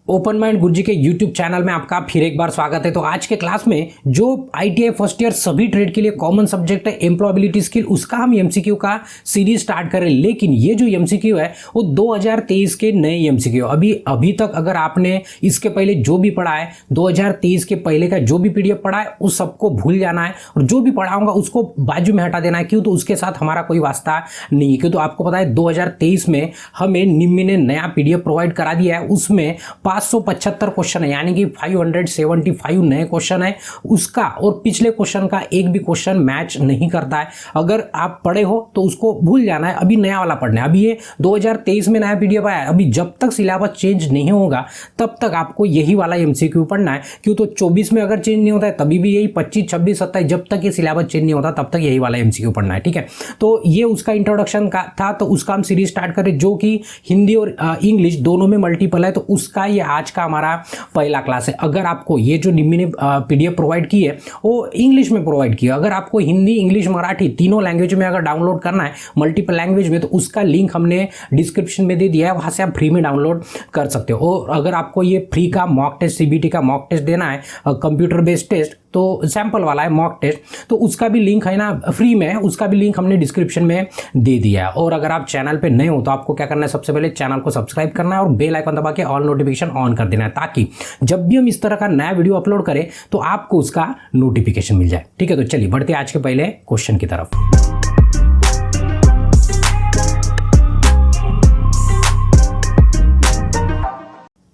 Open mind गुरुजी के YouTube channel में आपका फिर एक बार स्वागत है। तो आज के क्लास में जो ITI फर्स्ट ईयर सभी ट्रेड के लिए कॉमन सब्जेक्ट है एम्प्लॉयबिलिटी स्किल, उसका हम MCQ का सीरीज स्टार्ट करें। लेकिन ये जो MCQ है वो 2023 के नए MCQ। अभी तक अगर आपने इसके पहले जो भी पढ़ा है, 2023 के पहले का जो भी PDF पढ़ा है उस सबको भूल जाना है और जो भी पढ़ाऊंगा उसको बाजू में हटा देना है। क्यों? तो उसके साथ हमारा कोई वास्ता नहीं है। क्यों? तो आपको पता है 2023 में हमें निम्मी ने नया PDF प्रोवाइड करा दिया है। उसमें 575 क्वेश्चन है, यानी कि 575 नए क्वेश्चन है उसका, और पिछले क्वेश्चन का एक भी क्वेश्चन मैच नहीं करता है। अगर आप पढ़े हो तो उसको भूल जाना है, अभी नया वाला पढ़ना है। अभी ये 2023 में नया PDF आया है, अभी जब तक सिलेबस चेंज नहीं होगा तब तक आपको यही वाला MCQ पढ़ना है। क्यों? तो 24 में अगर चेंज नहीं होता है तभी भी यही 25, 26, 27 जब तक ये सिलेबस चेंज नहीं होता तब तक यही वाला MCQ पढ़ना है। ठीक है, तो ये उसका इंट्रोडक्शन का था। तो उसका हम सीरीज स्टार्ट करें जो कि हिंदी और इंग्लिश दोनों में मल्टीपल है। तो उसका ये आज का हमारा पहला क्लास है। अगर आपको ये जो निम्मी ने PDF प्रोवाइड की है वो इंग्लिश में प्रोवाइड किया, अगर आपको हिंदी, इंग्लिश, मराठी तीनों लैंग्वेज में अगर डाउनलोड करना है मल्टीपल लैंग्वेज में, तो उसका लिंक हमने डिस्क्रिप्शन में दे दिया है, वहां से आप फ्री में डाउनलोड कर सकते हो। और अगर आपको ये फ्री का मॉक टेस्ट, CBT का मॉक टेस्ट देना है, कंप्यूटर बेस्ड टेस्ट, तो सैंपल वाला है मॉक टेस्ट, तो उसका भी लिंक है ना, फ्री में है, उसका भी लिंक हमने डिस्क्रिप्शन में दे दिया है। और अगर आप चैनल पे नए हो तो आपको क्या करना है, सबसे पहले चैनल को सब्सक्राइब करना है और बेल आइकन दबा के ऑल नोटिफिकेशन ऑन कर देना है, ताकि जब भी हम इस तरह का नया वीडियो अपलोड करें तो आपको उसका नोटिफिकेशन मिल जाए। ठीक है, तो चलिए बढ़ते हैं आज के पहले क्वेश्चन की तरफ।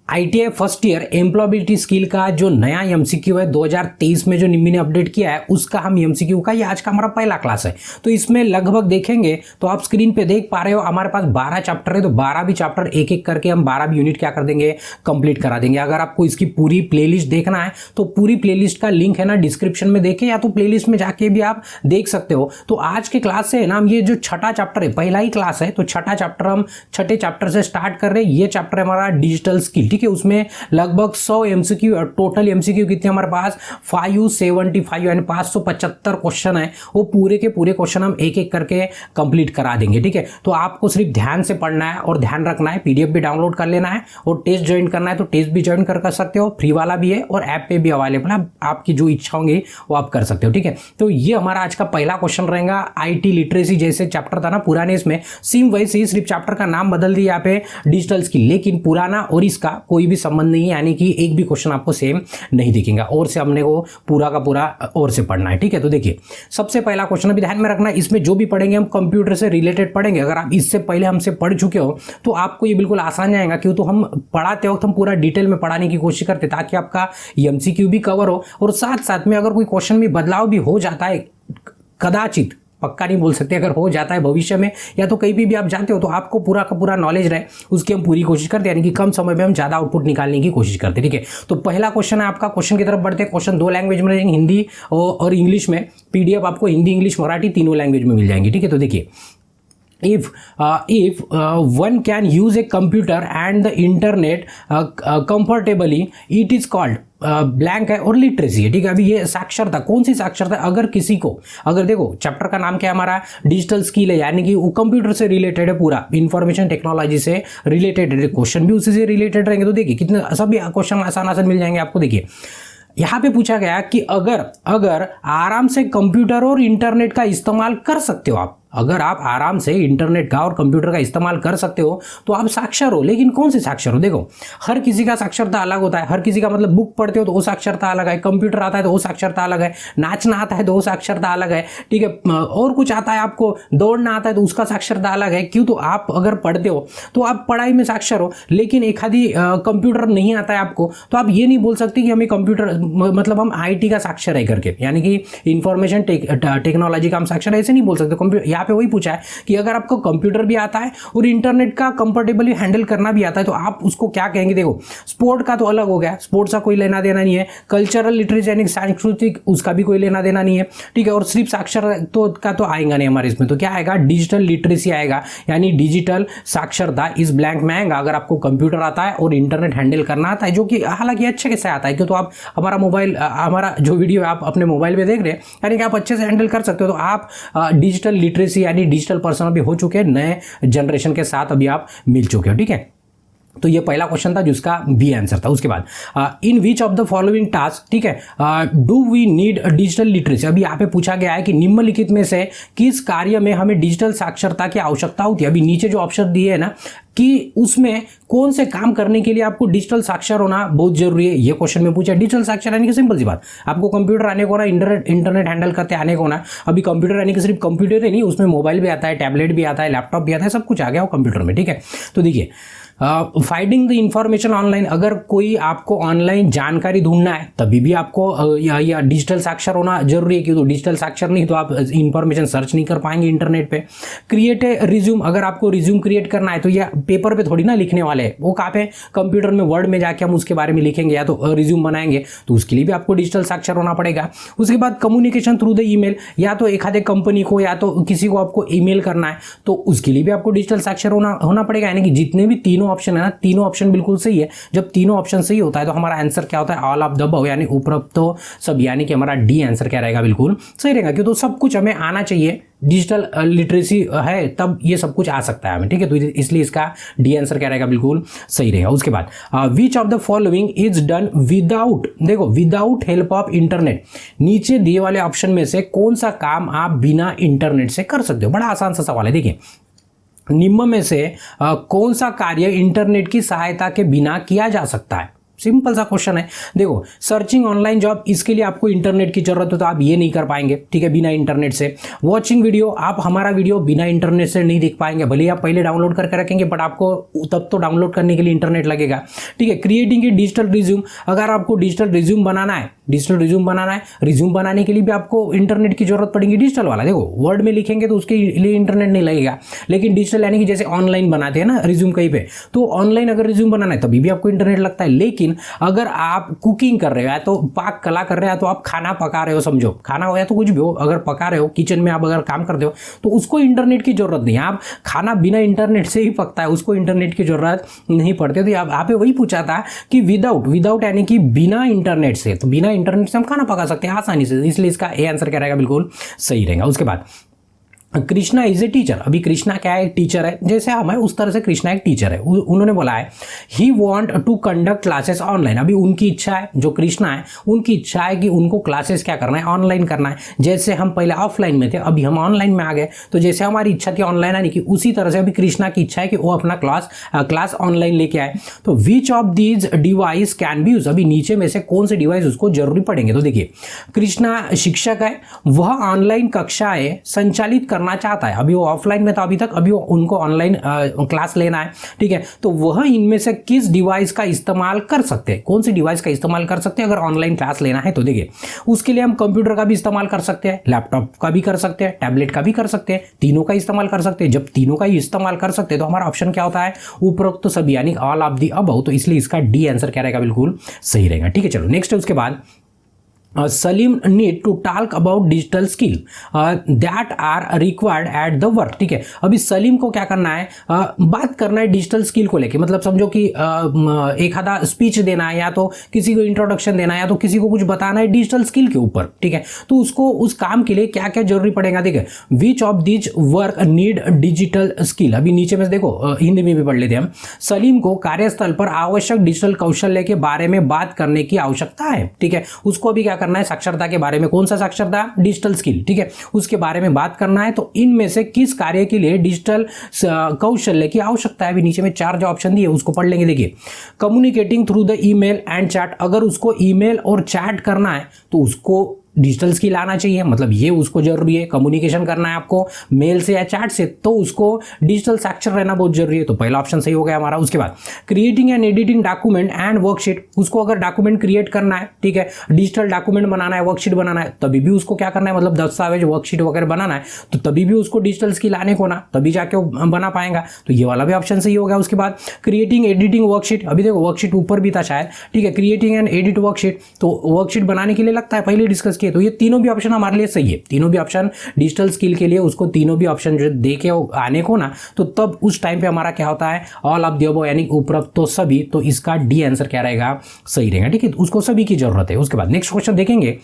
ITI first year employability skill का जो नया MCQ है 2023 में जो निम्मी ने अपडेट किया है, उसका हम MCQ का ये आज का हमारा पहला क्लास है। तो इसमें लगभग देखेंगे तो आप स्क्रीन पे देख पा रहे हो हमारे पास 12 चैप्टर है। तो 12 भी चैप्टर एक एक करके हम 12 भी यूनिट क्या कर देंगे, कंप्लीट करा देंगे। अगर आपको इसकी पूरी प्लेलिस्ट देखना है तो पूरी प्लेलिस्ट का लिंक है ना डिस्क्रिप्शन में, देखें, या तो प्लेलिस्ट में जाके भी आप देख सकते हो। तो आज के क्लास से है ना, हम ये जो छठा चैप्टर है, पहला ही क्लास है, तो छठा चैप्टर हम छठे चैप्टर से स्टार्ट कर रहे हैं। ये चैप्टर है हमारा डिजिटल स्किल। ठीक है, उसमें लगभग 100 MCQ और टोटल MCQ कितने हमारे पास 575, यानी 575 क्वेश्चन है। वो पूरे के पूरे क्वेश्चन हम एक एक करके कंप्लीट करा देंगे। ठीक है, तो आपको सिर्फ ध्यान से पढ़ना है और ध्यान रखना है। PDF भी डाउनलोड कर लेना है और टेस्ट ज्वाइन करना है तो टेस्ट भी ज्वाइन कर सकते हो, फ्री वाला भी है और ऐप पे भी अवेलेबल है। आपकी जो इच्छा होंगी वो आप कर सकते हो। ठीक है, तो ये हमारा आज का पहला क्वेश्चन रहेगा। IT लिटरेसी जैसे चैप्टर था ना पुराने, इसमें सेम वैसे ही, सिर्फ चैप्टर का नाम बदल दिया यहाँ पे डिजिटल स्किल, लेकिन पुराना और इसका कोई भी संबंध नहीं, यानी कि एक भी क्वेश्चन आपको सेम नहीं दिखेगा। और से हमने को पूरा का पूरा और से पढ़ना है। ठीक है, तो देखिए सबसे पहला क्वेश्चन अभी ध्यान में रखना है, इसमें जो भी पढ़ेंगे हम कंप्यूटर से रिलेटेड पढ़ेंगे। अगर आप इससे पहले हमसे पढ़ चुके हो तो आपको ये बिल्कुल आसान जाएगा। क्यों? तो हम पढ़ाते वक्त हम पूरा डिटेल में पढ़ाने की कोशिश करते ताकि आपका MCQ भी कवर हो और साथ साथ में अगर कोई क्वेश्चन में बदलाव भी हो जाता है, कदाचित, पक्का नहीं बोल सकते, अगर हो जाता है भविष्य में या तो कहीं भी आप जाते हो, तो आपको पूरा का पूरा नॉलेज रहे, उसकी हम पूरी कोशिश करते हैं, यानी कि कम समय में हम ज्यादा आउटपुट निकालने की कोशिश करते हैं। ठीक है, तो पहला क्वेश्चन है आपका, क्वेश्चन की तरफ बढ़ते हैं। क्वेश्चन 2 लैंग्वेज में रहेंगे, हिंदी और इंग्लिश में। PDF आपको हिंदी, इंग्लिश, मराठी तीनों लैंग्वेज में मिल जाएंगी। ठीक है, तो देखिए, if one can use a computer and the internet comfortably, it is called blank है और लिटरेसी है। ठीक है, अभी ये साक्षरता, कौन सी साक्षरता? अगर किसी को, अगर देखो चैप्टर का नाम क्या है हमारा, डिजिटल स्किल है, यानी कि वो कंप्यूटर से रिलेटेड है, पूरा इंफॉर्मेशन टेक्नोलॉजी से रिलेटेड है, क्वेश्चन भी उसी से रिलेटेड रहेंगे। तो देखिए कितने सभी क्वेश्चन आसान आसान मिल जाएंगे आपको। देखिए यहां पे पूछा गया कि अगर आराम से कंप्यूटर और इंटरनेट का इस्तेमाल कर सकते हो आप, अगर आप आराम से इंटरनेट का और कंप्यूटर का इस्तेमाल कर सकते हो तो आप साक्षर हो। लेकिन कौन से साक्षर हो? देखो हर किसी का साक्षरता अलग होता है। हर किसी का मतलब बुक पढ़ते हो तो वो साक्षरता अलग है, कंप्यूटर आता है तो वो साक्षरता अलग है, नाचना आता है तो वो साक्षरता अलग है। ठीक है, और कुछ आता है आपको, दौड़ना आता है तो उसका साक्षरता अलग है। क्यों? तो आप अगर पढ़ते हो तो आप पढ़ाई में साक्षर हो, लेकिन एक आधी कंप्यूटर नहीं आता है आपको, तो आप ये नहीं बोल सकते कि हमें कंप्यूटर, मतलब हम IT का साक्षर है करके, यानी कि इंफॉर्मेशन टेक्नोलॉजी का हम साक्षर है, ऐसे नहीं बोल सकते। कंप्यूटर पे वही पूछा है कि अगर आपको कंप्यूटर भी आता है और इंटरनेट का कंफर्टेबली हैंडल करना भी आता है तो आप उसको क्या कहेंगे? देखो स्पोर्ट का तो अलग हो गया, स्पोर्ट्स का कोई लेना देना नहीं है। कल्चरल लिटरेसी यानी सांस्कृतिक, उसका भी कोई लेना देना नहीं है। ठीक है, और सिर्फ साक्षर का तो आएगा नहीं हमारे इसमें, तो क्या आएगा? डिजिटल लिटरेसी आएगा, यानी डिजिटल साक्षरता इस ब्लैंक में आएगा। अगर आपको कंप्यूटर आता है और इंटरनेट हैंडल करना आता है, जो कि हालांकि अच्छे से आता है, क्यों? तो आप हमारा मोबाइल, हमारा जो वीडियो आप अपने मोबाइल में देख रहे हैं, यानी कि आप अच्छे से हैंडल कर सकते हो। तो आप डिजिटल लिटरेसी यानी डिजिटल पर्सन अभी हो चुके हैं, नए जनरेशन के साथ अभी आप मिल चुके हो। ठीक है, तो ये पहला क्वेश्चन था जिसका बी आंसर था। उसके बाद in which of the following task, ठीक है, do we need digital literacy. अभी यहाँ पे पूछा गया है कि निम्नलिखित में से किस कार्य में हमें डिजिटल साक्षरता की आवश्यकता होती है। अभी नीचे जो ऑप्शन दिए है ना कि उसमें कौन से काम करने के लिए आपको डिजिटल साक्षर होना बहुत जरूरी है, ये क्वेश्चन में पूछा। डिजिटल साक्षर यानी कि सिंपल सी बात, आपको कंप्यूटर आने को ना, इंटरनेट हैंडल करते आने को ना। अभी कंप्यूटर यानी कि सिर्फ कंप्यूटर ही नहीं, उसमें मोबाइल भी आता है, टैबलेट भी आता है, लैपटॉप भी आता है, सब कुछ आ गया वो कंप्यूटर में, ठीक है। तो देखिए फाइंडिंग द इंफॉर्मेशन ऑनलाइन, अगर कोई आपको ऑनलाइन जानकारी ढूंढना है तभी भी आपको या डिजिटल साक्षर होना जरूरी है, क्योंकि तो डिजिटल साक्षर नहीं तो आप इंफॉर्मेशन सर्च नहीं कर पाएंगे इंटरनेट पे। क्रिएट ए रिज्यूम, अगर आपको रिज्यूम क्रिएट करना है तो ये पेपर पे थोड़ी ना लिखने वाले हैं, वो कहाँ पे, कंप्यूटर में वर्ड में जाके हम उसके बारे में लिखेंगे या तो रिज्यूम बनाएंगे, तो उसके लिए भी आपको डिजिटल साक्षर होना पड़ेगा। उसके बाद कम्युनिकेशन थ्रू द ईमेल, या तो एक आधे कंपनी को या तो किसी को आपको ईमेल करना है तो उसके लिए भी आपको डिजिटल साक्षर होना पड़ेगा। यानी कि जितने भी तीनों ऑप्शन है ना, तीनों ऑप्शन बिल्कुल सही है। जब तीनों ऑप्शन सही होता है तो हमारा आंसर क्या होता है, ऑल ऑफ द अबव, यानी उपरोक्त तो सब, यानी कि हमारा डी आंसर क्या रहेगा, बिल्कुल सही रहेगा। क्यों, तो सब कुछ हमें आना चाहिए, डिजिटल लिटरेसी है तब ये सब कुछ आ सकता है हमें, ठीक है। तो इसलिए इसका डी आंसर क्या रहेगा, बिल्कुल सही रहेगा। उसके बाद विच of the following is done without, देखो विदाउट हेल्प ऑफ इंटरनेट, नीचे दिए वाले ऑप्शन में से कौन सा काम आप बिना इंटरनेट से कर सकते हो। बड़ा आसान सा सवाल है। देखिए निम्न में से कौन सा कार्य इंटरनेट की सहायता के बिना किया जा सकता है। सिंपल सा क्वेश्चन है। देखो सर्चिंग ऑनलाइन जॉब, इसके लिए आपको इंटरनेट की जरूरत है तो आप ये नहीं कर पाएंगे, ठीक है, बिना इंटरनेट से। वॉचिंग वीडियो, आप हमारा वीडियो बिना इंटरनेट से नहीं देख पाएंगे, भले आप पहले डाउनलोड करके रखेंगे बट आपको तब तो डाउनलोड करने के लिए इंटरनेट लगेगा, ठीक है। क्रिएटिंग ए डिजिटल रिज्यूम, अगर आपको डिजिटल रिज्यूम बनाना है, रिज्यूम बनाने के लिए भी आपको इंटरनेट की जरूरत पड़ेगी, डिजिटल वाला। देखो वर्ड में लिखेंगे तो उसके लिए इंटरनेट नहीं लगेगा, लेकिन डिजिटल यानी कि जैसे ऑनलाइन बनाते हैं ना रिज्यूम कहीं पे, तो ऑनलाइन अगर रिज्यूम बनाना है तभी भी आपको इंटरनेट लगता है। लेकिन अगर आप कुकिंग कर रहे हो या तो पाक कला कर रहे हो, तो आप खाना पका रहे हो, समझो खाना हो या तो कुछ भी हो, अगर पका रहे हो किचन में, आप अगर काम करते हो तो उसको इंटरनेट की जरूरत नहीं है। आप खाना बिना इंटरनेट से ही पकता है, उसको इंटरनेट की जरूरत नहीं पड़ती। तो आप वही पूछा था कि विदाउट यानी कि बिना इंटरनेट से, तो बिना इंटरनेट से हम खाना पका सकते हैं आसानी से, इसलिए इसका ए आंसर क्या रहेगा, बिल्कुल सही रहेगा। उसके बाद कृष्णा इज ए टीचर, अभी कृष्णा क्या है, टीचर है, जैसे हम है उस तरह से कृष्णा एक टीचर है। उन्होंने बोला है he want to conduct classes online, अभी उनकी इच्छा है, जो कृष्णा है उनकी इच्छा है कि उनको क्लासेस क्या करना है, ऑनलाइन करना है। जैसे हम पहले ऑफलाइन में थे, अभी हम ऑनलाइन में आ गए, तो जैसे हमारी इच्छा थी ऑनलाइन आने की, उसी तरह से अभी कृष्णा की इच्छा है कि वो अपना क्लास ऑनलाइन लेके आए। तो which of these device can be use, अभी नीचे में से कौन से डिवाइस उसको जरूरी पड़ेंगे। तो देखिए कृष्णा शिक्षक है, वह ऑनलाइन कक्षाएं संचालित करना चाहता है, अभी वो ऑफलाइन में था अभी तक, अभी उनको ऑनलाइन क्लास लेना है, ठीक है। तो वह इनमें से किस डिवाइस का इस्तेमाल कर सकते हैं, कौन सी डिवाइस का इस्तेमाल कर सकते हैं अगर ऑनलाइन क्लास लेना है। तो देखिए उसके लिए हम कंप्यूटर का भी इस्तेमाल कर सकते हैं, लैपटॉप का भी कर सकते हैं, टैबलेट का भी कर सकते हैं, तीनों का इस्तेमाल कर सकते हैं। जब तीनों का ही इस्तेमाल कर सकते हैं तो हमारा ऑप्शन क्या होता है, उपरोक्त तो सभी, यानी ऑल ऑफ द अबव। तो इसलिए इसका डी आंसर क्या रहेगा, बिल्कुल सही रहेगा, ठीक है। चलो नेक्स्ट है, उसके बाद Salim need to talk about digital skill that are required at the work, ठीक है। अभी सलीम को क्या करना है, बात करना है डिजिटल स्किल को लेके, मतलब समझो कि एक आधा स्पीच देना है, या तो किसी को इंट्रोडक्शन देना है, या तो किसी को कुछ बताना है डिजिटल स्किल के ऊपर, ठीक है। तो उसको उस काम के लिए क्या क्या जरूरी पड़ेगा, देखिए which of this work need digital skill, अभी नीचे में देखो हिंदी में भी पढ़ लेते हैं हम। सलीम को कार्यस्थल पर आवश्यक डिजिटल कौशल्य के बारे में बात करने की आवश्यकता है, ठीक है। उसको भी क्या करना है, साक्षरता के बारे में, कौन सा साक्षरता, डिजिटल स्किल, ठीक है, उसके बारे में बात करना है। तो इनमें से किस कार्य के लिए डिजिटल कौशल्य की आवश्यकता है, अभी नीचे में चार जो ऑप्शन दिए उसको पढ़ लेंगे। देखिए communicating through the email and chat, अगर उसको ईमेल और चैट करना है तो उसको डिजिटल स्किल आना चाहिए, मतलब ये उसको जरूरी है। कम्युनिकेशन करना है आपको मेल से या चैट से, तो उसको डिजिटल साक्षर रहना बहुत जरूरी है, तो पहला ऑप्शन सही हो गया हमारा। उसके बाद creating and editing document and worksheet, उसको अगर डॉक्यूमेंट क्रिएट करना है, ठीक है, डिजिटल डॉक्यूमेंट बनाना है, वर्कशीट बनाना है, तभी भी उसको क्या करना है, मतलब दस्तावेज वर्कशीट वगैरह बनाना है, तो तभी भी उसको डिजिटल स्किल आने को ना, तभी जाके वो बना पाएगा, तो ये वाला भी ऑप्शन सही हो गया। उसके बाद क्रिएटिंग एडिटिंग वर्कशीट, अभी देखो वर्कशीट ऊपर भी था शायद, ठीक है, क्रिएटिंग एंड एडिट वर्कशीट, तो वर्कशीट बनाने के लिए लगता है, पहले डिस्कस किए, तो ये तीनों भी ऑप्शन हमारे लिए सही है, तीनों भी ऑप्शन डिजिटल स्किल के लिए, उसको तीनों भी ऑप्शन जो देके आने को ना, तो तब उस टाइम पे हमारा क्या होता है, ऑल ऑफ द अबव, यानी उपरोक्त तो सभी, तो इसका डी आंसर क्या रहेगा, सही रहेगा, ठीक है, उसको सभी की जरूरत है। उसके बाद नेक्स्ट क्वेश्चन देखेंगे,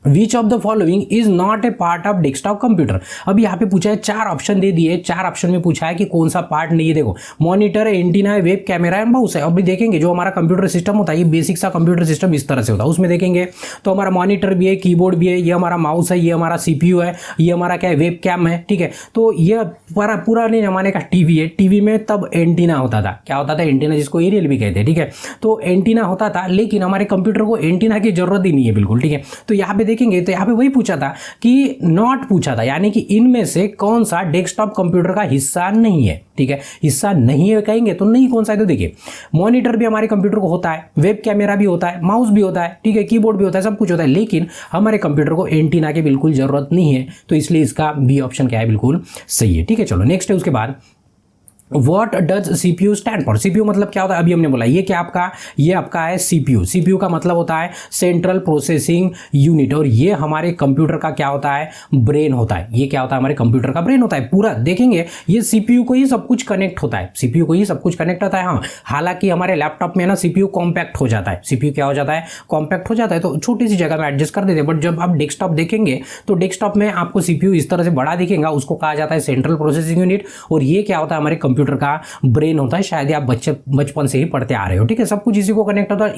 विच of the following is not a part of desktop computer. अब यहाँ पे पूछा है, 4 ऑप्शन दे दिए, 4 ऑप्शन में पूछा है कि कौन सा पार्ट नहीं है। देखो मॉनिटर है, एंटीना है, वेब कैमरा है, माउस है। अभी देखेंगे जो हमारा कंप्यूटर सिस्टम होता है, ये बेसिक सा कंप्यूटर सिस्टम इस तरह से होता है। उसमें देखेंगे तो हमारा मॉनिटर भी है, कीबोर्ड भी है, ये हमारा माउस है, ये हमारा सीपीयू है, ये हमारा क्या है, वेब कैम है, ठीक है। तो ये पुराने जमाने का टीवी है। टीवी में तब एंटीना होता था, क्या होता था, एंटीना, जिसको एरियल भी कहते हैं, ठीक है। तो एंटीना होता था, लेकिन हमारे कंप्यूटर को एंटीना की जरूरत ही नहीं है बिल्कुल, ठीक है। तो यहाँ पे देखेंगे तो यहाँ पे वही पूछा था कि नॉट पूछा था, यानी कि इनमें से कौन सा डेस्कटॉप कंप्यूटर का हिस्सा नहीं है, ठीक है। हिस्सा नहीं है कहेंगे तो नहीं कौन सा है, तो देखिए मॉनिटर भी हमारे कंप्यूटर को होता है, वेब कैमरा भी होता है, माउस भी होता है, ठीक है, कीबोर्ड भी होता है, सब कुछ होता है, लेकिन हमारे कंप्यूटर को एंटीना की बिल्कुल जरूरत नहीं है। तो इसलिए इसका बी ऑप्शन क्या है, बिल्कुल सही है, ठीक है। चलो नेक्स्ट है उसके बाद, what does CPU stand for. CPU मतलब क्या होता है, अभी हमने बोला ये क्या आपका, ये आपका है सीपीयू। सीपीयू का मतलब होता है सेंट्रल प्रोसेसिंग यूनिट, और ये हमारे कंप्यूटर का क्या होता है, ब्रेन होता है। ये क्या होता है, हमारे कंप्यूटर का ब्रेन होता है। पूरा देखेंगे ये सीपीयू को ही सब कुछ कनेक्ट होता है, सीपीयू को ही सब कुछ कनेक्ट होता है। हाँ, हालांकि हमारे लैपटॉप में ना सीपीयू कॉम्पैक्ट हो जाता है, सीपीयू क्या हो जाता है, कॉम्पैक्ट हो जाता है, तो छोटी सी जगह में एडजस्ट कर देते हैं। बट जब आप डेस्कटॉप देखेंगे तो डेस्कटॉप में आपको सीपीयू इस तरह से बड़ा दिखेगा, उसको कहा जाता है सेंट्रल प्रोसेसिंग यूनिट। और ये क्या होता है, हमारे कंप्यूटर का ब्रेन होता है। शायद आप बचपन से ही पढ़ते आ रहे हो, ठीक है। सब कुछ इसी को कनेक्ट होता है,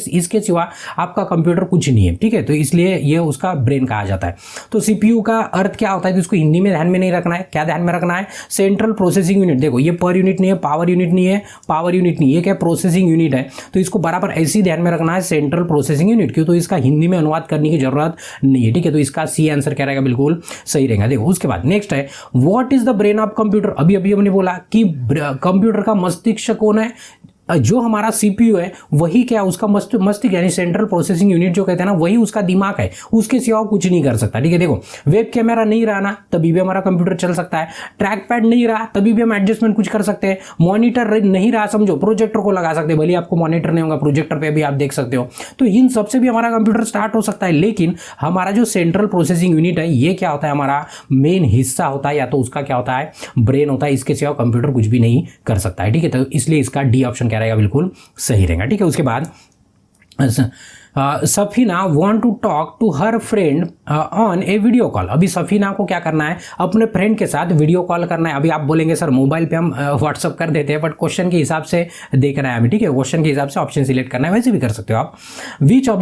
इसके सिवा आपका कंप्यूटर कुछ नहीं है, ठीक है। तो इसलिए ये उसका ब्रेन कहा जाता है। तो सीपीयू का अर्थ क्या होता है, तो इसको हिंदी में ध्यान में नहीं रखना है। क्या ध्यान में रखना है, सेंट्रल प्रोसेसिंग यूनिट। देखो ये पर यूनिट नहीं है, पावर यूनिट नहीं है, पावर यूनिट नहीं, ये क्या प्रोसेसिंग यूनिट है। तो इसको बराबर ऐसे ही ध्यान में रखना है, सेंट्रल प्रोसेसिंग यूनिट। क्यों, तो इसका हिंदी में अनुवाद करने की जरूरत नहीं है, ठीक है। तो इसका सी आंसर क्या रहेगा, बिल्कुल सही रहेगा। देखो उसके बाद नेक्स्ट है, what is the brain of computer. अभी हमने बोला कि कंप्यूटर का मस्तिष्क कौन है, जो हमारा सीपीयू है वही क्या, उसका मस्तिष्क यानी सेंट्रल प्रोसेसिंग यूनिट जो कहते हैं ना, वही उसका दिमाग है, उसके सिवा कुछ नहीं कर सकता, ठीक है। देखो वेब कैमरा नहीं रहा ना, तभी भी हमारा कंप्यूटर चल सकता है। ट्रैक पैड नहीं रहा, तभी भी हम एडजस्टमेंट कुछ कर सकते हैं। मॉनिटर नहीं रहा, समझो प्रोजेक्टर को लगा सकते हैं, भले आपको मॉनिटर नहीं होगा, प्रोजेक्टर पे भी आप देख सकते हो। तो इन सबसे भी हमारा कंप्यूटर स्टार्ट हो सकता है, लेकिन हमारा जो सेंट्रल प्रोसेसिंग यूनिट है, ये क्या होता है, हमारा मेन हिस्सा होता है, या तो उसका क्या होता है, ब्रेन होता है। इसके सिवा कंप्यूटर कुछ भी नहीं कर सकता है, ठीक है। तो इसलिए इसका डी ऑप्शन क्या रहेगा, बिल्कुल सही रहेगा, ठीक है। उसके बाद Safina want to talk to her friend on a video call. अभी सफीना को क्या करना है, अपने फ्रेंड के साथ वीडियो कॉल करना है। अभी आप बोलेंगे सर मोबाइल पे हम व्हाट्सअप कर देते हैं, बट क्वेश्चन के हिसाब से देखना है हमें, ठीक है। क्वेश्चन के हिसाब से ऑप्शन सिलेक्ट करना है, वैसे भी कर सकते हो आप। विच of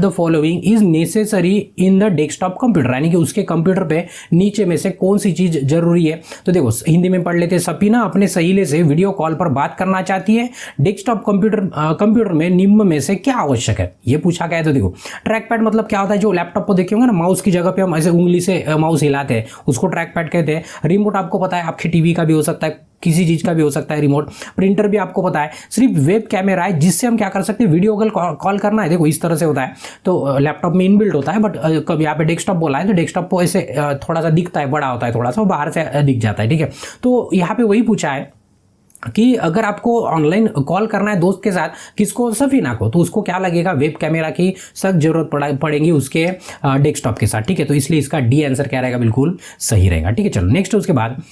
the following is necessary in the desktop computer, यानी कि उसके कंप्यूटर पे नीचे में से कौन सी चीज जरूरी है। तो देखो हिंदी में पढ़ लेते, सफीना अपने सहेली से वीडियो कॉल पर बात करना चाहती है, डेस्कटॉप कंप्यूटर में निम्न में से क्या आवश्यक है, ये पूछा गया है। तो देखो ट्रैक पैड मतलब क्या होता है, जो लैपटॉप को देखे होंगे ना, माउस की जगह पे हम ऐसे उंगली से माउस हिलाते हैं, उसको ट्रैक पैड कहते हैं। रिमोट आपको पता है, आपकी टीवी का भी हो सकता है, किसी चीज का भी हो सकता है रिमोट। प्रिंटर भी आपको पता है। सिर्फ वेब कैमरा है जिससे हम क्या कर सकते हैं, वीडियो कॉल करना है। देखो इस तरह से होता है, तो लैपटॉप में इनबिल्ट होता है, बट कभी यहाँ पे डेस्कटॉप बोला है, तो डेस्कटॉप को ऐसे थोड़ा सा दिखता है, बड़ा होता है थोड़ा सा, बाहर से दिख जाता है, ठीक है। तो यहाँ पे वही पूछा है कि अगर आपको ऑनलाइन कॉल करना है दोस्त के साथ, किसको, सफीना को, तो उसको क्या लगेगा, वेब कैमरा की सख्त जरूरत पड़ेगी उसके डेस्कटॉप के साथ, ठीक है। तो इसलिए इसका डी आंसर क्या रहेगा, बिल्कुल सही रहेगा, ठीक है। चलो नेक्स्ट उसके बाद,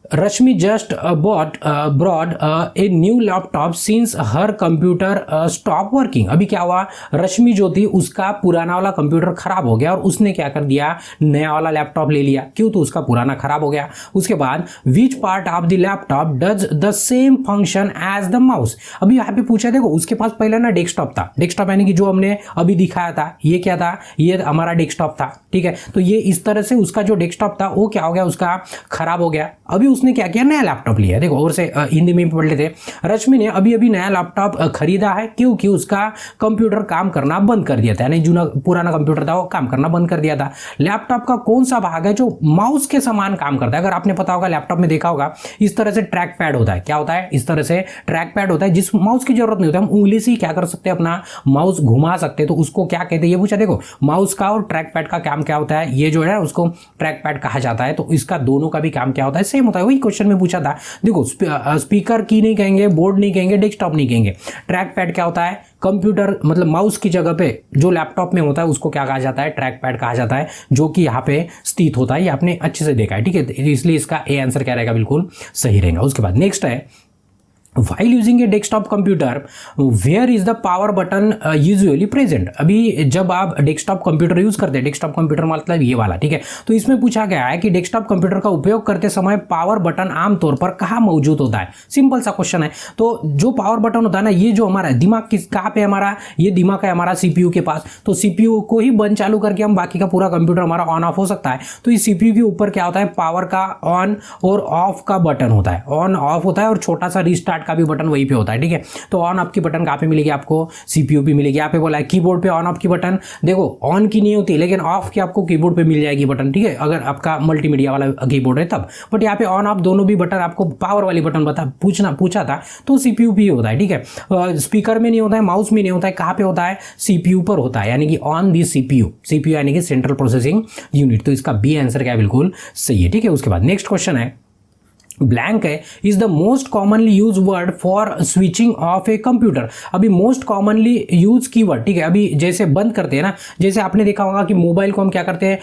Rashmi just brought a new laptop since her computer stop working. अभी क्या हुआ, रश्मि जो थी उसका पुराना वाला कंप्यूटर खराब हो गया और उसने क्या कर दिया, नया वाला लैपटॉप ले लिया। क्यों, तो उसका पुराना खराब हो गया। उसके बाद which part of the laptop does the same function as the mouse. अभी यहाँ पे पूछा, देखो उसके पास पहले ना डेस्कटॉप था, डेस्कटॉप यानी कि जो हमने अभी दिखाया था, ये क्या था, ये हमारा डेस्कटॉप था, ठीक है। तो ये इस तरह से उसका जो डेस्कटॉप था वो क्या हो गया, उसका खराब हो गया। अभी उसने क्या किया, नया लैपटॉप लिया। देखो और से हिंदी में पढ़ लेते, रश्मि ने अभी नया लैपटॉप खरीदा है क्योंकि उसका कंप्यूटर काम करना बंद कर दिया था, यानी जो पुराना कंप्यूटर था वो काम करना बंद कर दिया था। लैपटॉप का कौन सा भाग है जो माउस के समान काम करता है। अगर आपने पता होगा, लैपटॉप में देखा होगा, इस तरह से ट्रैक पैड होता है। क्या होता है, इस तरह से ट्रैक पैड होता है, जिस माउस की जरूरत नहीं होती, हम उंगली से ही क्या कर सकते हैं, अपना माउस घुमा सकते हैं। तो उसको क्या कहते हैं, ये पूछा। देखो माउस का और ट्रैक पैड का काम क्या होता है, ये जो है उसको ट्रैक पैड कहा जाता है। तो इसका दोनों का भी काम क्या होता है, सेम होता है। वही क्वेश्चन में पूछा था। देखो स्पीकर की नहीं कहेंगे, बोर्ड नहीं कहेंगे, डेस्कटॉप नहीं कहेंगे। ट्रैक पैड क्या होता है, कंप्यूटर मतलब माउस की जगह पे जो लैपटॉप में होता है उसको क्या कहा जाता है, ट्रैक पैड कहा जाता है, जो कि यहाँ पे स्थित होता है। ये आपने अच्छे से देखा है, ठीक है। इसलिए इसका ए आंसर क्या रहेगा, बिल्कुल सही रहेगा। उसके बाद नेक्स्ट है, While using a desktop computer, where is the power button usually present? अभी जब आप डेस्कटॉप कंप्यूटर यूज करते हैं, डेस्कटॉप कंप्यूटर मतलब ये वाला, ठीक है, तो इसमें पूछा गया है कि डेस्कटॉप कंप्यूटर का उपयोग करते समय पावर बटन आमतौर पर कहाँ मौजूद होता है। सिंपल सा क्वेश्चन है। तो जो पावर बटन होता है ना, ये जो हमारा दिमाग किस कहाँ पे हमारा, ये दिमाग है हमारा सीपीयू के पास, तो सीपीयू को ही बंद चालू करके हम बाकी का पूरा कंप्यूटर हमारा ऑन ऑफ हो सकता है। तो इस सीपीयू के ऊपर क्या होता है, पावर का ऑन और ऑफ का बटन होता है, ऑन ऑफ होता है, और छोटा सा रिस्टार्ट का भी बटन वहीं पे होता है, ठीक है। तो ऑन ऑफ की बटन कहाँ पे मिलेगी आपको, सीपीयू पे मिलेगी। यहाँ पे बोला है कीबोर्ड पे ऑन ऑफ की बटन, देखो ऑन की नहीं होती लेकिन ऑफ की आपको कीबोर्ड पे मिल जाएगी बटन, ठीक है, अगर आपका मल्टीमीडिया वाला कीबोर्ड है तब। बट यहाँ पे ऑन ऑफ दोनों भी बटन आपको पावर वाली बटन पूछा था तो सीपीयू पे होता है, ठीक है। स्पीकर में नहीं होता है, माउस में नहीं होता है, कहाँ पे होता है, सीपीयू पर होता है, यानी कि ऑन दी सीपीयू, सीपीयू यानी कि सेंट्रल प्रोसेसिंग यूनिट। तो इसका बी आंसर क्या है, बिल्कुल सही है, ठीक है। उसके बाद नेक्स्ट क्वेश्चन है, ब्लैंक है, is the most commonly use word for switching off a computer. अभी मोस्ट कॉमनली यूज कीवर्ड, ठीक है, अभी जैसे बंद करते हैं ना, जैसे आपने देखा होगा कि मोबाइल को हम क्या करते हैं,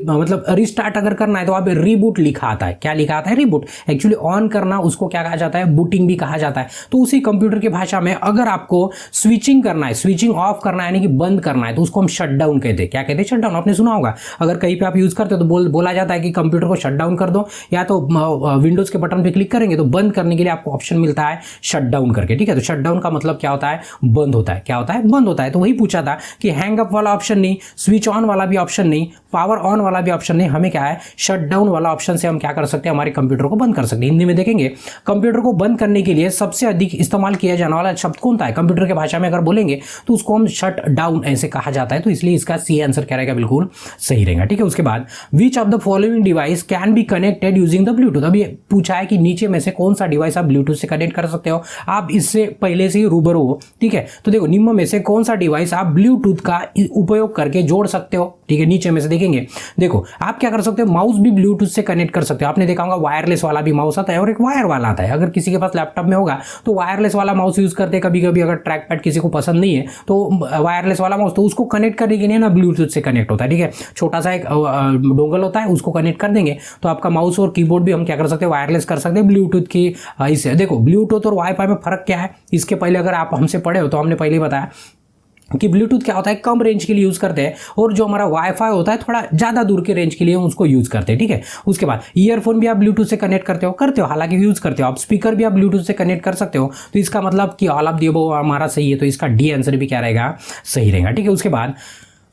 मतलब रिस्टार्ट अगर करना है तो आप रीबूट लिखा आता है, क्या लिखा आता है, रीबूट। एक्चुअली ऑन करना उसको क्या कहा जाता है, बूटिंग भी कहा जाता है। तो उसी कंप्यूटर की भाषा में अगर आपको स्विचिंग करना है, स्विचिंग ऑफ करना है यानी कि बंद करना है, तो उसको हम शट डाउन कहते हैं। क्या कहते हैं, शट डाउन। आपने सुना होगा, अगर कहीं पे आप यूज करते हो तो बोला जाता है कि कंप्यूटर को शट डाउन कर दो, या तो विंडोज के बटन पे क्लिक करेंगे तो बंद करने के लिए आपको ऑप्शन मिलता है शट डाउन करके, ठीक है। तो शट डाउन का मतलब क्या होता है, बंद होता है। क्या होता है, बंद होता है। तो वही पूछा था कि हैंग अप वाला ऑप्शन नहीं, स्विच ऑन वाला भी ऑप्शन नहीं, पावर ऑन वाला भी ऑप्शन नहीं, हमें क्या है, शट डाउन वाला ऑप्शन से हम क्या कर सकते हैं, हमारे कंप्यूटर को बंद कर सकते हैं। हिंदी में देखेंगे, कंप्यूटर को बंद करने के लिए सबसे अधिक इस्तेमाल किया जाने वाला शब्द कौन सा है, कंप्यूटर की भाषा में अगर बोलेंगे तो उसको हम शट डाउन ऐसे कहा जाता है। तो इसलिए इसका सी आंसर क्या रहेगा, बिल्कुल सही रहेगा, ठीक है। उसके बाद विच of the following device can be connected using the Bluetooth. अभी पूछा है कि नीचे में से कौन सा डिवाइस आप ब्लूटूथ से कनेक्ट कर सकते हो, आप इससे पहले से ही रूबरू हो, ठीक है। तो देखो निम्न में से कौन सा डिवाइस आप ब्लूटूथ का उपयोग करके जोड़ सकते हो, ठीक है। नीचे में से देखेंगे, देखो आप क्या कर सकते हो, माउस भी ब्लूटूथ से कनेक्ट कर सकते हो। आपने देखा होगा वायरलेस वाला भी माउस आता है और एक वायर वाला आता है। अगर किसी के पास लैपटॉप में होगा तो वायरलेस वाला माउस यूज करते हैं कभी कभी, अगर ट्रैक पैड किसी को पसंद नहीं है तो वायरलेस वाला माउस, तो उसको कनेक्ट करने के लिए ना ब्लूटूथ से कनेक्ट होता है, ठीक है। छोटा सा एक डोंगल होता है, उसको कनेक्ट कर देंगे तो आपका माउस और कीबोर्ड भी हम क्या कर सकते हैं, वायरलेस कर सकते हैं ब्लूटूथ की इससे। देखो ब्लूटूथ और वाईफाई में फर्क क्या है, इसके पहले अगर आप हमसे पढ़े हो तो हमने पहले ही बताया कि ब्लूटूथ क्या होता है, कम रेंज के लिए यूज करते हैं, और जो हमारा वाईफाई होता है थोड़ा ज्यादा दूर के रेंज के लिए उसको यूज करते हैं, ठीक है। उसके बाद ईयरफोन भी आप ब्लूटूथ से कनेक्ट करते हो, हालांकि यूज करते हो। आप स्पीकर भी आप ब्लूटूथ से कनेक्ट कर सकते हो। तो इसका मतलब कि ऑल ऑफ द अबव हमारा सही है, तो इसका डी आंसर भी क्या रहेगा, सही रहेगा, ठीक है। उसके बाद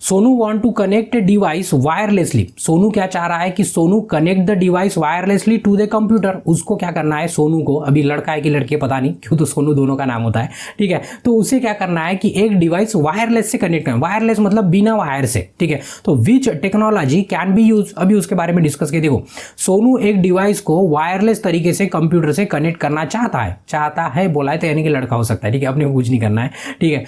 Sonu want to connect a device wirelessly. Sonu क्या चाह रहा है कि Sonu connect the device wirelessly to the computer. उसको क्या करना है, सोनू को, अभी लड़का है कि लड़की पता नहीं क्यों, तो सोनू दोनों का नाम होता है, ठीक है। तो उसे क्या करना है कि एक डिवाइस वायरलेस से कनेक्ट करना, वायरलेस मतलब बिना वायर से, ठीक है। तो विच टेक्नोलॉजी कैन बी यूज, अभी उसके बारे में डिस्कस किया। देखो सोनू एक डिवाइस को वायरलेस तरीके से कंप्यूटर से कनेक्ट करना चाहता है बोला है, तो यानी कि लड़का हो सकता है, ठीक है, अपने को कुछ नहीं करना है, ठीक है।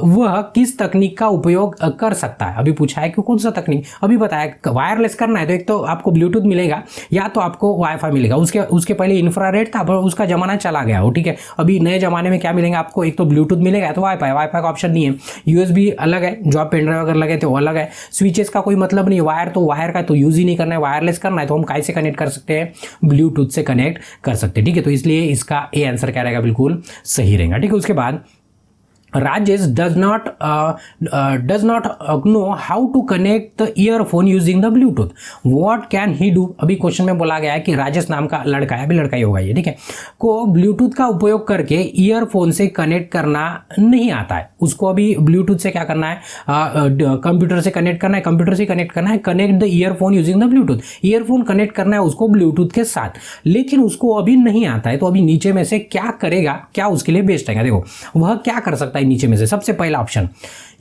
वह किस तकनीक का उपयोग कर सकता है, अभी पूछा है कि कौन सा तकनीक। अभी बताया वायरलेस करना है तो एक तो आपको ब्लूटूथ मिलेगा या तो आपको वाईफाई मिलेगा। उसके पहले इंफ्रारेड था पर उसका जमाना चला गया हो, ठीक है। अभी नए जमाने में क्या मिलेगा आपको, एक तो ब्लूटूथ मिलेगा या तो वाईफाई का ऑप्शन नहीं है। यूएसबी अलग है, जो आप पेनड्राइव अगर लगे थे वो अलग है। स्विचेस का कोई मतलब नहीं, वायर का तो यूज ही नहीं करना है। वायरलेस करना है तो हम कैसे कनेक्ट कर सकते हैं, ब्लूटूथ से कनेक्ट कर सकते हैं, ठीक है। तो इसलिए इसका ए आंसर क्या रहेगा, बिल्कुल सही रहेगा, ठीक है। उसके बाद Rajesh does not know how to connect the earphone using the Bluetooth. What can he do? अभी क्वेश्चन में बोला गया है कि राजेश नाम का लड़का है, अभी लड़का ही होगा ये, ठीक है, को ब्लूटूथ का उपयोग करके ईयरफोन से कनेक्ट करना नहीं आता है। उसको अभी ब्लूटूथ से क्या करना है, कंप्यूटर से कनेक्ट करना है, कंप्यूटर से कनेक्ट करना है, connect the earphone using the Bluetooth. Earphone connect करना है उसको ब्लूटूथ के साथ, लेकिन उसको अभी नहीं आता है। तो अभी नीचे में से क्या करेगा, क्या उसके लिए बेस्ट रहेगा, देखो वह क्या कर सकता है नीचे में से। सबसे पहला ऑप्शन,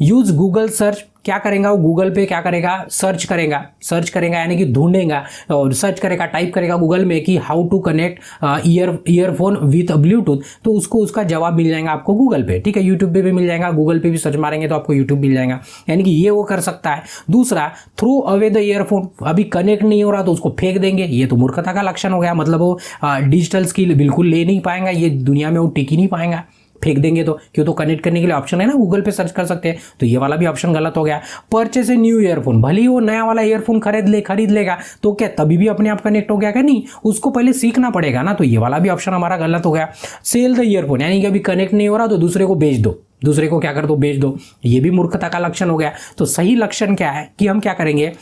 यूज गूगल सर्च। क्या करेगा वो, गूगल पे क्या करेगा, सर्च करेगा यानी कि ढूंढेगा और सर्च करेगा, टाइप करेगा गूगल में कि how to connect earphone with Bluetooth, तो उसको उसका जवाब मिल जाएगा आपको गूगल पे, ठीक है। यूट्यूब पे भी मिल जाएगा, गूगल पे भी सर्च मारेंगे तो आपको यूट्यूब मिल जाएगा, यानी कि ये वो कर सकता है। दूसरा, थ्रो अवे द ईयरफोन। अभी कनेक्ट नहीं हो रहा तो उसको फेंक देंगे, ये तो मूर्खता का लक्षण हो गया, मतलब वो डिजिटल स्किल बिल्कुल ले नहीं पाएगा, ये दुनिया में वो टिक ही नहीं पाएगा। फेंक देंगे तो क्यों, तो कनेक्ट करने के लिए ऑप्शन है ना, गूगल पे सर्च कर सकते हैं, तो ये वाला भी ऑप्शन गलत हो गया। परचेस ए न्यू ईयरफोन, भले ही वो नया वाला ईयरफोन खरीद लेगा तो क्या तभी भी अपने आप कनेक्ट हो गया क्या, नहीं, उसको पहले सीखना पड़ेगा ना, तो ये वाला भी ऑप्शन हमारा गलत हो गया। सेल द ईयरफोन, यानी कि अभी कनेक्ट नहीं हो रहा तो दूसरे को बेच दो, दूसरे को क्या कर दो, बेच दो, ये भी मूर्खता का लक्षण हो गया। तो सही लक्षण क्या है कि हम क्या करेंगे,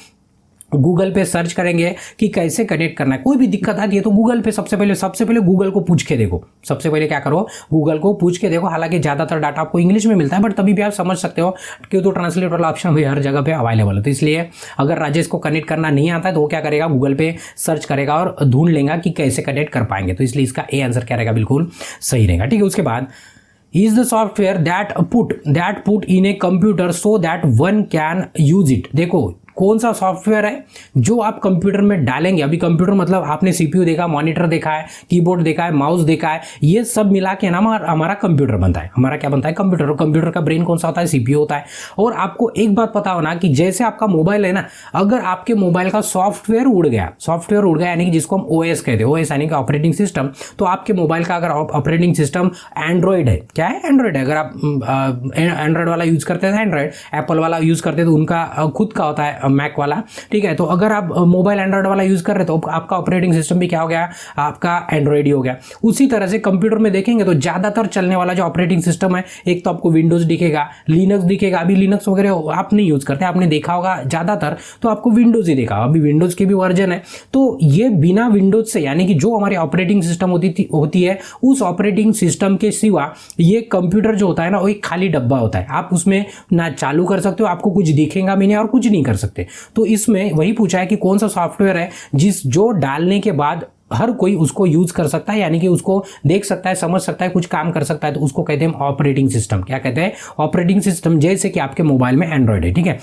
गूगल पे सर्च करेंगे कि कैसे कनेक्ट करना है। कोई भी दिक्कत आती है तो गूगल पे सबसे पहले गूगल को पूछ के देखो, सबसे पहले क्या करो, गूगल को पूछ के देखो। हालांकि ज़्यादातर डाटा आपको इंग्लिश में मिलता है, बट तभी भी आप समझ सकते हो कि तो ट्रांसलेट वाला ऑप्शन भी हर जगह पे अवेलेबल है। तो इसलिए अगर राजेश को कनेक्ट करना नहीं आता है तो वो क्या करेगा, गूगल पे सर्च करेगा और ढूंढ लेगा कि कैसे कनेक्ट कर पाएंगे। तो इसलिए इसका ए आंसर क्या रहेगा, बिल्कुल सही रहेगा। ठीक है, उसके बाद is the software that put in a computer so that one can use it. देखो कौन सा सॉफ्टवेयर है जो आप कंप्यूटर में डालेंगे। अभी कंप्यूटर मतलब आपने सीपीयू देखा, मॉनिटर देखा है, कीबोर्ड देखा है, माउस देखा है, ये सब मिला के ना हमारा कंप्यूटर बनता है। हमारा क्या बनता है, कंप्यूटर। और कंप्यूटर का ब्रेन कौन सा होता है, सीपीयू होता है। और आपको एक बात पता हो ना कि जैसे आपका मोबाइल है ना, अगर आपके मोबाइल का सॉफ्टवेयर उड़ गया यानी कि जिसको हम ओएस कहते हैं, ओएस यानी कि ऑपरेटिंग सिस्टम, तो आपके मोबाइल का अगर ऑपरेटिंग सिस्टम एंड्रॉइड है, क्या है, एंड्रॉइड है। अगर आप एंड्रॉइड वाला यूज करते हैं एंड्रॉइड, एप्पल वाला यूज करते हैं तो उनका खुद का होता है मैक वाला, ठीक है। तो अगर आप मोबाइल एंड्रॉइड वाला यूज कर रहे हो तो आपका ऑपरेटिंग सिस्टम भी क्या हो गया, आपका एंड्रॉइड ही हो गया। उसी तरह से कंप्यूटर में देखेंगे तो ज्यादातर चलने वाला जो ऑपरेटिंग सिस्टम है, एक तो आपको विंडोज दिखेगा, लिनक्स दिखेगा। अभी लिनक्स वगैरह आप नहीं यूज करते, आपने देखा होगा ज्यादातर तो आपको विंडोज ही देखा। अभी विंडोज की भी वर्जन है, तो ये बिना विंडोज से, यानी कि जो हमारी ऑपरेटिंग सिस्टम होती है उस ऑपरेटिंग सिस्टम के सिवा ये कंप्यूटर जो होता है ना, वो एक खाली डब्बा होता है। आप उसमें ना चालू कर सकते हो, आपको कुछ दिखेगा भी नहीं और कुछ नहीं कर सकते। तो इसमें वही पूछा है कि कौन सा सॉफ्टवेयर है जो डालने के बाद हर कोई उसको यूज कर सकता है, यानी कि उसको देख सकता है, समझ सकता है, कुछ काम कर सकता है, तो उसको कहते हैं ऑपरेटिंग सिस्टम। क्या कहते हैं, ऑपरेटिंग सिस्टम। जैसे कि आपके मोबाइल में एंड्रॉइड है, ठीक है,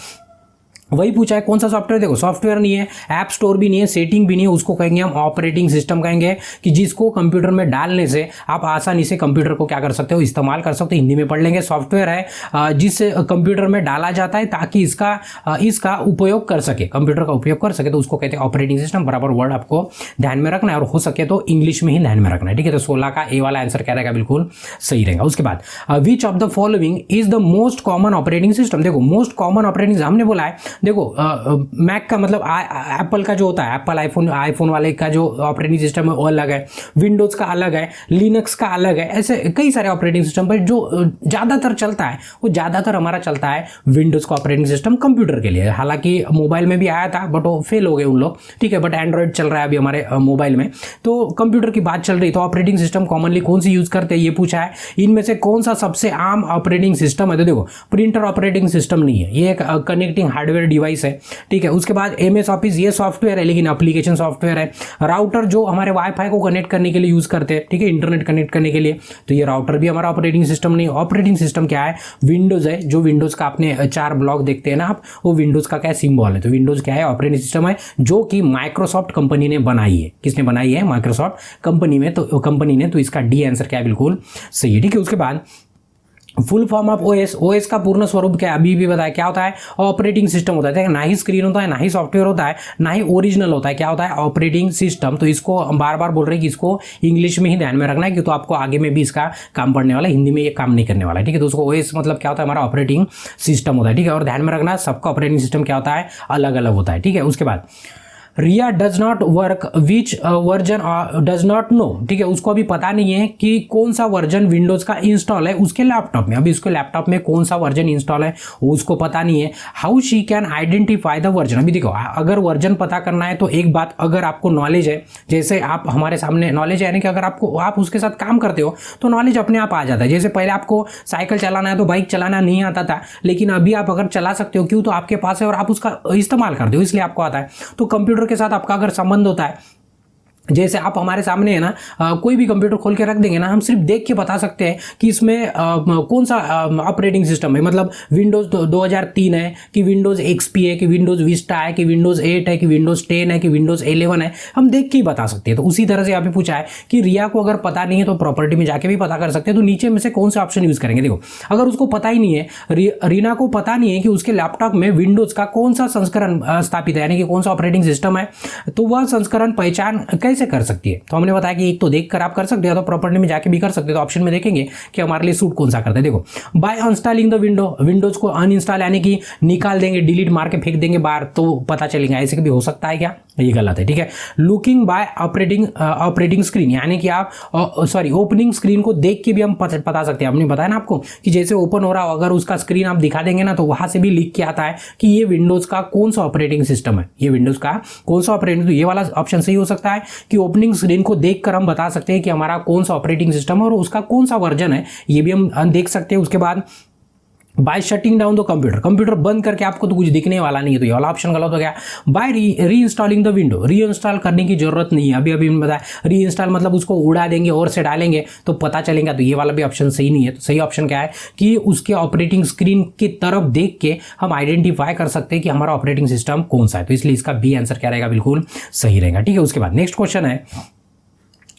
वही पूछा है कौन सा सॉफ्टवेयर। देखो सॉफ्टवेयर नहीं है, ऐप स्टोर भी नहीं है, सेटिंग भी नहीं है, उसको कहेंगे हम ऑपरेटिंग सिस्टम कहेंगे, कि जिसको कंप्यूटर में डालने से आप आसानी से कंप्यूटर को क्या कर सकते हो, इस्तेमाल कर सकते हो। हिंदी में पढ़ लेंगे। सॉफ्टवेयर है जिस कंप्यूटर में डाला जाता है ताकि इसका उपयोग कर सके, कंप्यूटर का उपयोग कर सके, तो उसको कहते हैं ऑपरेटिंग सिस्टम। बराबर वर्ड आपको ध्यान में रखना है, और हो सके तो इंग्लिश में ही ध्यान में रखना है, ठीक है। तो 16 का ए वाला आंसर क्या रहेगा, बिल्कुल सही रहेगा। उसके बाद विच of the following is the most common operating system. देखो मोस्ट कॉमन ऑपरेटिंग हमने बोला है, देखो मैक का मतलब एप्पल का जो होता है, एप्पल आईफोन वाले का जो ऑपरेटिंग सिस्टम है वो अलग है, विंडोज का अलग है, लिनक्स का अलग है। ऐसे कई सारे ऑपरेटिंग सिस्टम पर जो ज़्यादातर चलता है वो ज़्यादातर हमारा चलता है विंडोज का ऑपरेटिंग सिस्टम कंप्यूटर के लिए। हालांकि मोबाइल में भी आया था बट वो फेल हो गए उन लोग, ठीक है। बट एंड्रॉइड चल रहा है अभी हमारे मोबाइल में, तो कंप्यूटर की बात चल रही। तो ऑपरेटिंग सिस्टम कॉमनली कौन सी यूज करते हैं ये पूछा है। इनमें से कौन सा सबसे आम ऑपरेटिंग सिस्टम है, तो देखो प्रिंटर ऑपरेटिंग सिस्टम नहीं है, ये एक कनेक्टिंग हार्डवेयर डिवाइस है, ठीक है। उसके बाद MS ऑफिस ये सॉफ्टवेयर है लेकिन एप्लीकेशन सॉफ्टवेयर है। राउटर जो हमारे वाईफाई को कनेक्ट करने के लिए यूज करते हैं, ठीक है, इंटरनेट कनेक्ट करने के लिए, तो ये राउटर भी हमारा ऑपरेटिंग सिस्टम नहीं। ऑपरेटिंग सिस्टम क्या है, विंडोज है। जो विंडोज का आपने 4 ब्लॉक देखते हैं ना आप, वो विंडोज का क्या सिंबल है। तो विंडोज क्या है, ऑपरेटिंग सिस्टम है, जो कि माइक्रोसॉफ्ट कंपनी ने बनाई है। किसने बनाई है, माइक्रोसॉफ्ट कंपनी ने। तो इसका डी आंसर क्या है, बिल्कुल सही है, ठीक है। उसके बाद फुल फॉर्म ऑफ ओएस का पूर्ण स्वरूप क्या है, अभी भी बताया, क्या होता है, ऑपरेटिंग सिस्टम होता है। ना ही स्क्रीन होता है, ना ही सॉफ्टवेयर होता है, ना ही ओरिजिनल होता है, क्या होता है, ऑपरेटिंग सिस्टम। तो इसको बार बार बोल रहे हैं कि इसको इंग्लिश में ही ध्यान में रखना है, कि तो आपको आगे में भी इसका काम पड़ने वाला है, हिंदी में ये काम नहीं करने वाला है, ठीक है। तो उसको ओएस मतलब क्या होता है, हमारा ऑपरेटिंग सिस्टम होता है, ठीक है। और ध्यान में रखना सबका ऑपरेटिंग सिस्टम क्या होता है, अलग अलग होता है, ठीक है। उसके बाद Riya does not work which version does not know, ठीक है, उसको अभी पता नहीं है कि कौन सा वर्जन विंडोज का इंस्टॉल है उसके लैपटॉप में। अभी उसके लैपटॉप में कौन सा वर्जन इंस्टॉल है वो उसको पता नहीं है। How she can identify the version. अभी देखो अगर वर्जन पता करना है तो एक बात, अगर आपको नॉलेज है, जैसे आप हमारे सामने नॉलेज है, यानी कि अगर आप उसके साथ काम करते हो तो नॉलेज अपने आप आ जाता है। जैसे पहले आपको साइकिल चलाना है तो बाइक चलाना नहीं आता था, लेकिन अभी आप अगर चला सकते हो, क्यों, तो आपके पास है और आप उसका इस्तेमाल करते हो, इसलिए आपको आता है। तो कंप्यूटर के साथ आपका अगर संबंध होता है, जैसे आप हमारे सामने है ना, कोई भी कंप्यूटर खोल के रख देंगे ना, हम सिर्फ देख के बता सकते हैं कि इसमें कौन सा ऑपरेटिंग सिस्टम है। मतलब विंडोज 2003 है कि विंडोज XP है कि विंडोज विस्टा है कि विंडोज 8 है कि विंडोज 10 है कि विंडोज 11 है, हम देख के ही बता सकते हैं। तो उसी तरह से यहाँ पे पूछा है कि रिया को अगर पता नहीं है तो प्रॉपर्टी में जाके भी पता कर सकते हैं। तो नीचे में से कौन सा ऑप्शन यूज करेंगे। देखो अगर उसको पता ही नहीं है, रीना को पता नहीं है कि उसके लैपटॉप में विंडोज का कौन सा संस्करण स्थापित है, यानी कि कौन सा ऑपरेटिंग सिस्टम है, तो वह संस्करण पहचान कैसे कैसे कर सकती है? तो हमने बताया कि एक तो देख कर आप कर सकते हो, तो प्रॉपर्टी में जाके भी कर सकते हो। तो ऑप्शन में देखेंगे कि हमारे लिए सूट कौन सा करता है। देखो, बाय अनइंस्टॉलिंग द विंडोज को अनइंस्टॉल यानी कि निकाल देंगे, डिलीट मार के फेंक देंगे बाहर, तो पता चलेगा। ऐसे भी हो सकता है क्या? ये गलत है, ठीक है। लुकिंग बाय ऑपरेटिंग स्क्रीन यानी कि आप ओपनिंग स्क्रीन को देख के भी हम बता सकते हैं। हमने बताया ना आपको कि जैसे ओपन हो रहा हो, अगर उसका स्क्रीन आप दिखा देंगे ना, तो वहां से भी लिख के आता है कि ये विंडोज का कौन सा ऑपरेटिंग सिस्टम है, ये विंडोज का कौन सा ऑपरेटिंग। तो ये वाला ऑप्शन सही हो सकता है कि ओपनिंग स्क्रीन को देखकर हम बता सकते हैं कि हमारा कौन सा ऑपरेटिंग सिस्टम है और उसका कौन सा वर्जन है, ये भी हम देख सकते हैं। उसके बाद by shutting down the computer बंद करके आपको तो कुछ दिखने वाला नहीं है, तो ये वाला ऑप्शन गलत हो गया। बाय री इंस्टॉलिंग द विंडो, री इंस्टॉल करने की जरूरत नहीं है। अभी मैंने बताया री इंस्टॉल मतलब उसको उड़ा देंगे और से डालेंगे तो पता चलेगा, तो ये वाला भी ऑप्शन सही नहीं है। तो सही ऑप्शन क्या है कि उसके ऑपरेटिंग स्क्रीन की तरफ देख के हम आइडेंटिफाई कर सकते हैं कि हमारा ऑपरेटिंग सिस्टम कौन सा है। तो इसलिए इसका बी आंसर क्या रहेगा? बिल्कुल सही रहेगा, ठीक है। उसके बाद नेक्स्ट क्वेश्चन है,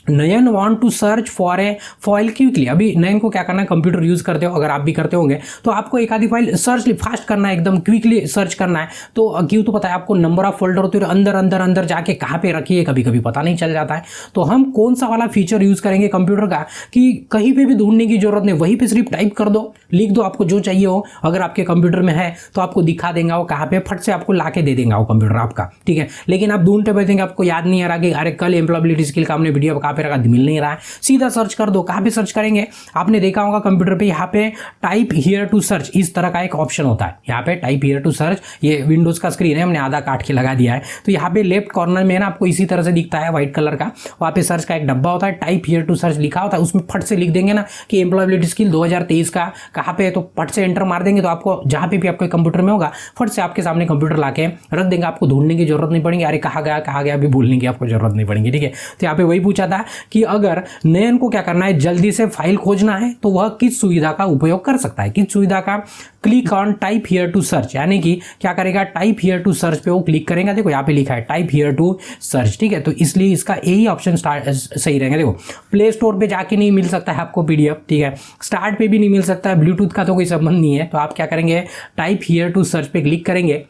Nayan want to search for a file quickly. अभी नयन को क्या करना है, कंप्यूटर यूज करते हो, अगर आप भी करते होंगे तो आपको एक आधी फाइल सर्च फास्ट करना है, एकदम क्विकली सर्च करना है। तो क्यों? तो पता है आपको नंबर ऑफ फोल्डर होते हैं, अंदर जाके कहाँ पे रखिए कभी कभी पता नहीं चल जाता है। तो हम कौन सा वाला फीचर यूज करेंगे कंप्यूटर का कि कहीं पे भी ढूंढने की जरूरत नहीं, वहीं पे सिर्फ टाइप कर दो, लिख दो आपको जो चाहिए हो, अगर आपके कंप्यूटर में है तो आपको दिखा देगा वो कहाँ पे, फट से आपको ला के दे देगा वो कंप्यूटर आपका, ठीक है। लेकिन आप ढूंढते बैठेंगे, आपको याद नहीं आ रहा कि अरे कल एम्प्लॉयबिलिटी स्किल का हमने वीडियो कहाँ पे रखा, मिल नहीं रहा है, सीधा सर्च कर दो। कहां पे सर्च करेंगे? आपने देखा होगा कंप्यूटर पे यहाँ पे टाइप हियर टू सर्च इस तरह का एक ऑप्शन होता है। यहाँ पे टाइप हियर टू सर्च, ये विंडोज का स्क्रीन है, हमने आधा काट के लगा दिया है। तो यहाँ पे लेफ्ट कॉर्नर में ना आपको इसी तरह से दिखता है व्हाइट कलर का, वहाँ पे सर्च का एक डब्बा होता है, टाइप हियर टू सर्च लिखा होता है, उसमें फट से लिख देंगे ना कि एम्प्लॉयबिलिटी स्किल 2023 का कहाँ पे है, तो फट से एंटर मार देंगे, तो आपको जहाँ पे भी आपके कंप्यूटर में होगा फट से आपके सामने कंप्यूटर ला के रख देंगे, आपको ढूंढने की जरूरत नहीं पड़ेगी, अरे कहाँ गया अभी भूलने की आपको जरूरत नहीं पड़ेगी, ठीक है। तो यहाँ पे वही पूछा था कि अगर नयन को क्या करना है, जल्दी से फाइल खोजना है, तो वह किस सुविधा का उपयोग कर सकता है, किस सुविधा का? Click on type here to search, यानी कि क्या करेगा, टाइप हियर टू सर्च पे वो क्लिक करेगा। देखो यहाँ पे लिखा है टाइप हियर टू सर्च, ठीक है। तो इसलिए इसका यही ऑप्शन सही रहेगा। देखो, प्ले स्टोर पे जाके नहीं मिल सकता है आपको पीडीएफ, ठीक है, स्टार्ट पे भी नहीं मिल सकता है, ब्लूटूथ का तो कोई संबंध नहीं है। तो आप क्या करेंगे, टाइप हियर टू सर्च पे क्लिक करेंगे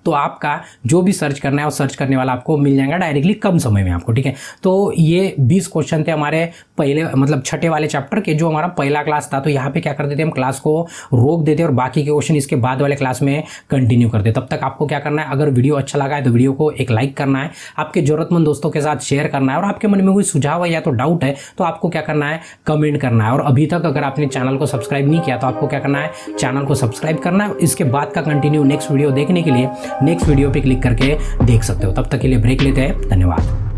तो आपका जो भी सर्च करना है वो सर्च करने वाला आपको मिल जाएगा डायरेक्टली कम समय में आपको, ठीक है। तो ये 20 क्वेश्चन थे हमारे पहले मतलब छठे वाले चैप्टर के, जो हमारा पहला क्लास था। तो यहाँ पे क्या करते थे हम, क्लास को रोक देते और बाकी के क्वेश्चन इसके बाद वाले क्लास में कंटिन्यू करते। तब तक आपको क्या करना है, अगर वीडियो अच्छा लगा है तो वीडियो को एक लाइक करना है, आपके जरूरतमंद दोस्तों के साथ शेयर करना है, और आपके मन में कोई सुझाव है या तो डाउट है तो आपको क्या करना है, कमेंट करना है। और अभी तक अगर आपने चैनल को सब्सक्राइब नहीं किया तो आपको क्या करना है, चैनल को सब्सक्राइब करना है। इसके बाद का कंटिन्यू नेक्स्ट वीडियो देखने के लिए नेक्स्ट वीडियो पे क्लिक करके देख सकते हो। तब तक के लिए ब्रेक लेते हैं, धन्यवाद।